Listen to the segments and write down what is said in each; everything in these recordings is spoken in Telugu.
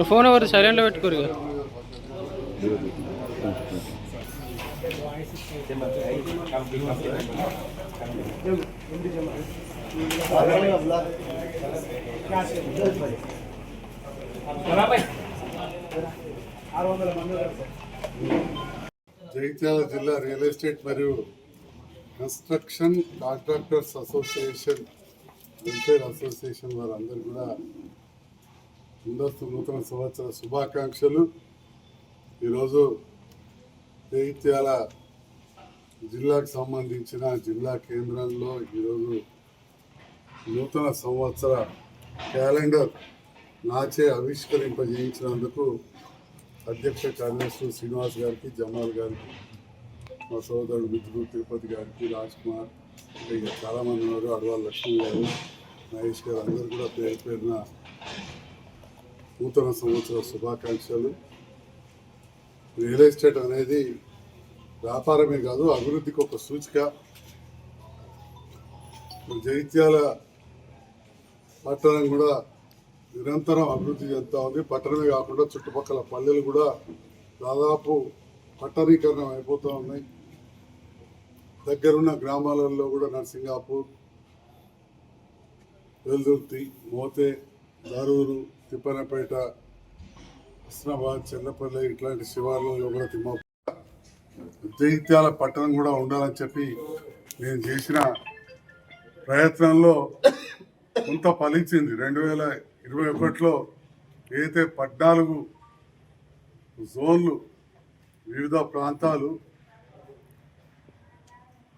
ఫోన్ ఎవరు సైలెంట్లో పెట్టుకోరు. జగిత్యాల జిల్లా రియల్ ఎస్టేట్ మరియు construction contractors association welfare association వారందరూ కూడా ముందస్తు నూతన సంవత్సర శుభాకాంక్షలు. ఈరోజు జగిత్యాల జిల్లాకు సంబంధించిన జిల్లా కేంద్రంలో ఈరోజు నూతన సంవత్సర క్యాలెండర్ నాచే ఆవిష్కరింపజేయించినందుకు అధ్యక్ష కార్యదర్శి శ్రీనివాస్ గారికి, జమాల్ గారికి, మా సోదరుడు మిత్రుడు తిరుపతి గారికి, రాజ్ కుమార్, ఇక చాలామంది ఉన్నారు, అడవాళ్ళ లక్ష్మణ్ గారు, మహేష్ గారు, అందరూ కూడా పేరు పేరున నూతన సంవత్సర శుభాకాంక్షలు. రియల్ ఎస్టేట్ అనేది వ్యాపారమే కాదు, అభివృద్ధికి ఒక సూచిక. జగిత్యాల పట్టణం కూడా నిరంతరం అభివృద్ధి చెందుతూ ఉంది. పట్టణమే కాకుండా చుట్టుపక్కల పల్లెలు కూడా దాదాపు పట్టణీకరణం అయిపోతూ ఉన్నాయి. దగ్గరున్న గ్రామాలలో కూడా నర్సింగాపూర్, వెల్దుర్తి, మోతే, దరూరు, తిప్పనపేట, హస్నాబాద్, చెన్నపల్లి ఇట్లాంటి శివార్లలో కూడా జగిత్యాల పట్టణం కూడా ఉండాలని చెప్పి నేను చేసిన ప్రయత్నంలో కొంత ఫలించింది. 2021లో ఏదైతే 14 జోన్లు, వివిధ ప్రాంతాలు,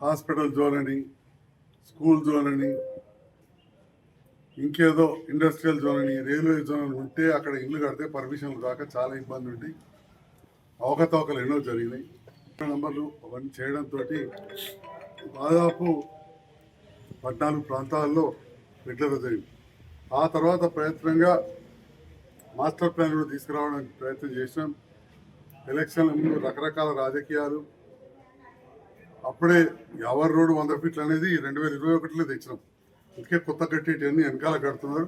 హాస్పిటల్ జోన్ అని, స్కూల్ జోన్ అని, ఇంకేదో ఇండస్ట్రియల్ జోన్ అని, రైల్వే జోన్ అని ఉంటే అక్కడ ఇల్లు కడితే పర్మిషన్లు రాక చాలా ఇబ్బంది ఉండి అవకతవకలు ఎన్నో జరిగినాయి. నంబర్లు అవన్నీ చేయడంతో దాదాపు 14 ప్రాంతాల్లో రెగ్యులర్ జరిగింది. ఆ తర్వాత ప్రయత్నంగా మాస్టర్ ప్లాన్ కూడా తీసుకురావడానికి ప్రయత్నం చేసినాం. ఎలక్షన్ల ముందు రకరకాల రాజకీయాలు, అప్పుడే ఎవరి రోడ్డు 100 ఫీట్లు అనేది 2021లో తెచ్చినాం. అందుకే కొత్త కట్టేటివన్నీ వెనకాల కడుతున్నారు.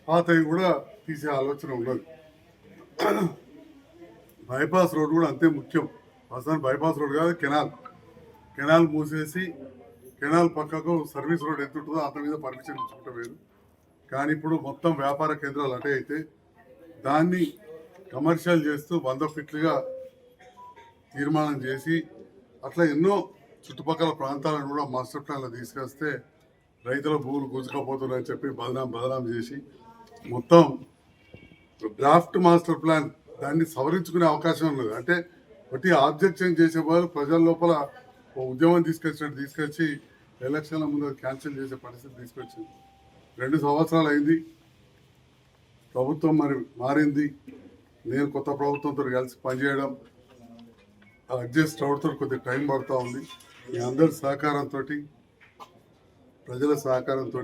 పాతవి కూడా తీసే ఆలోచన ఉన్నది. బైపాస్ రోడ్ కూడా అంతే ముఖ్యం. అసలు బైపాస్ రోడ్ కాదు, కెనాల్ మూసేసి కెనాల్ పక్కకు సర్వీస్ రోడ్ ఎంత ఉంటుందో అంత మీద పర్మిషన్ ఇచ్చుకుంటూ వేరు. కానీ ఇప్పుడు మొత్తం వ్యాపార కేంద్రాలు అటే అయితే దాన్ని కమర్షియల్ చేస్తూ 100 ఫీట్లుగా తీర్మానం చేసి అట్లా ఎన్నో చుట్టుపక్కల ప్రాంతాలను కూడా మాస్టర్ ప్లాన్లో తీసుకొస్తే రైతుల భూములు గుంజుకపోతున్నాయని చెప్పి బదనాం చేసి మొత్తం డ్రాఫ్ట్ మాస్టర్ ప్లాన్ దాన్ని సవరించుకునే అవకాశం ఉన్నది. అంటే ఒకటి ఆబ్జెక్షన్ చేసే వాళ్ళు ప్రజల లోపల ఉద్యమం తీసుకొచ్చి ఎలక్షన్ల ముందు క్యాన్సిల్ చేసే పరిస్థితి తీసుకొచ్చింది. 2 సంవత్సరాలు అయింది, ప్రభుత్వం మారింది. నేను కొత్త ప్రభుత్వంతో కలిసి పనిచేయడం, అడ్జస్ట్ అవడంతో కొద్దిగా టైం పడుతూ ఉంది. మీ అందరి సహకారంతో, ప్రజల సహకారంతో,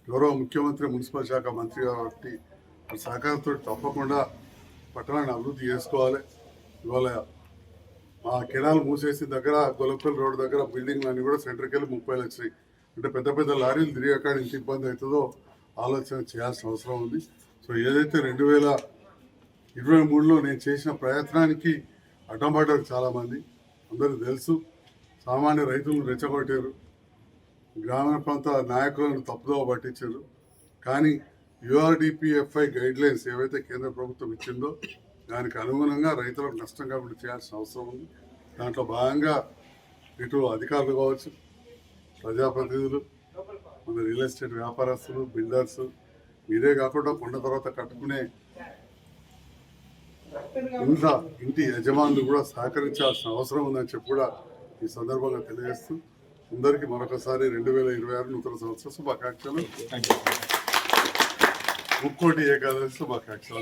గౌరవ ముఖ్యమంత్రి, మున్సిపల్ శాఖ మంత్రి కాబట్టి సహకారంతో తప్పకుండా పట్టణాన్ని అభివృద్ధి చేసుకోవాలి. ఇవాళ ఆ కెనాల్ మూసేసిన దగ్గర గొల్లపల్లి రోడ్ దగ్గర బిల్డింగ్లు అన్నీ కూడా సెంటర్కి వెళ్ళి 30 లక్షలు. అంటే పెద్ద పెద్ద లారీలు తిరిగాక ఎంత ఇబ్బంది అవుతుందో ఆలోచన చేయాల్సిన అవసరం ఉంది. సో ఏదైతే 2023లో నేను చేసిన ప్రయత్నానికి అడ్డంపడ్డారు చాలామంది, అందరూ తెలుసు. సామాన్య రైతులను రెచ్చగొట్టారు, గ్రామీణ ప్రాంత నాయకులను తప్పుదోవ పట్టించారు. కానీ URDPFI గైడ్లైన్స్ ఏవైతే కేంద్ర ప్రభుత్వం ఇచ్చిందో దానికి అనుగుణంగా రైతులకు నష్టం కాకుండా చేయాల్సిన అవసరం ఉంది. దాంట్లో భాగంగా ఇటు అధికారులు కావచ్చు, ప్రజాప్రతినిధులు, మన రియల్ ఎస్టేట్ వ్యాపారస్తులు, బిల్డర్స్, మీరే కాకుండా కొండ తర్వాత కట్టుకునే ఇంటి యజమానులు కూడా సహకరించాల్సిన అవసరం ఉందని చెప్పి కూడా ఈ సందర్భంగా తెలియజేస్తూ అందరికీ మరొకసారి 2026 నూతన సంవత్సర శుభాకాంక్షలు. ముక్కోటి ఏకాదశి శుభాకాంక్షలు.